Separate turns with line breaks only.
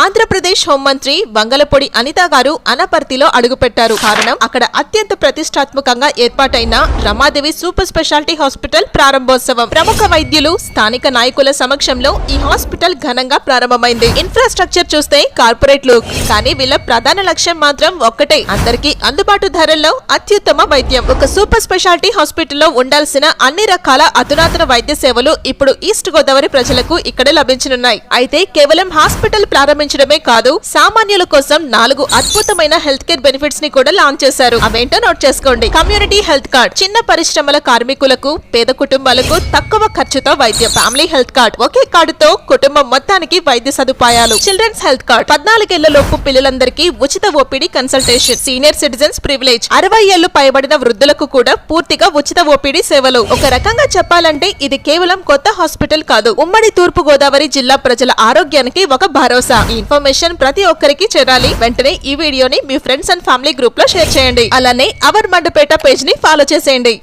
ఆంధ్రప్రదేశ్ హోంమంత్రి వంగలపూడి అనిత గారు అనపర్తిలో అడుగుపెట్టారు. కారణం అక్కడ అత్యంత ప్రతిష్టాత్మకంగా ఏర్పాటైన రమాదేవి సూపర్ స్పెషాలిటీ హాస్పిటల్ ప్రారంభోత్సవం. ప్రముఖ వైద్యులు, స్థానిక నాయకుల సమక్షంలో ఈ హాస్పిటల్ ఘనంగా ప్రారంభమైంది. ఇన్ఫ్రాస్ట్రక్చర్ చూస్తే కార్పొరేట్ లుక్, కానీ వీళ్ళ ప్రధాన లక్ష్యం మాత్రం ఒక్కటే, అందరికీ అందుబాటు ధరల్లో అత్యుత్తమ వైద్యం. ఒక సూపర్ స్పెషాలిటీ హాస్పిటల్లో ఉండాల్సిన అన్ని రకాల అధునాతన వైద్య సేవలు ఇప్పుడు ఈస్ట్ గోదావరి ప్రజలకు ఇక్కడ లభించనున్నాయి. అయితే కేవలం హాస్పిటల్ ప్రారంభించడమే కాదు, సామాన్యుల కోసం 4 అద్భుతమైన హెల్త్ కేర్ బెనిఫిట్స్ ని కూడా లాంచ్ చేశారు. అవేంటో నోట్ చేసుకోండి. కమ్యూనిటీ హెల్త్ కార్డ్, చిన్న పరిశ్రమల కార్మికులకు, పేద కుటుంబాలకు తక్కువ ఖర్చుతో వైద్యం. ఫ్యామిలీ హెల్త్ కార్డ్, ఒకే కార్డుతో కుటుంబం మొత్తానికి వైద్య సదుపాయాలు. చిల్డ్రన్స్ హెల్త్ కార్డ్, 14 ఏళ్లలోపు పిల్లలందరికీ ఉచిత OPD consultation. Senior citizens privilege, 60 ఏళ్లు పైబడిన వృద్ధులకు కూడా పూర్తిగా ఉచిత ఓపీడీ సేవలు. ఒక రకంగా చెప్పాలంటే ఇది కేవలం కొత్త హాస్పిటల్ కాదు, ఉమ్మడి తూర్పు గోదావరి జిల్లా ప్రజల ఆరోగ్యానికి ఒక భరోసా. ఈ ఇన్ఫర్మేషన్ ప్రతి ఒక్కరికి చేరాలి. వెంటనే ఈ వీడియోని మీ ఫ్రెండ్స్ అండ్ ఫ్యామిలీ గ్రూప్ లో షేర్ చేయండి. అలానే అవర్ మండపేట పేజ్ ని ఫాలో చేసేయండి.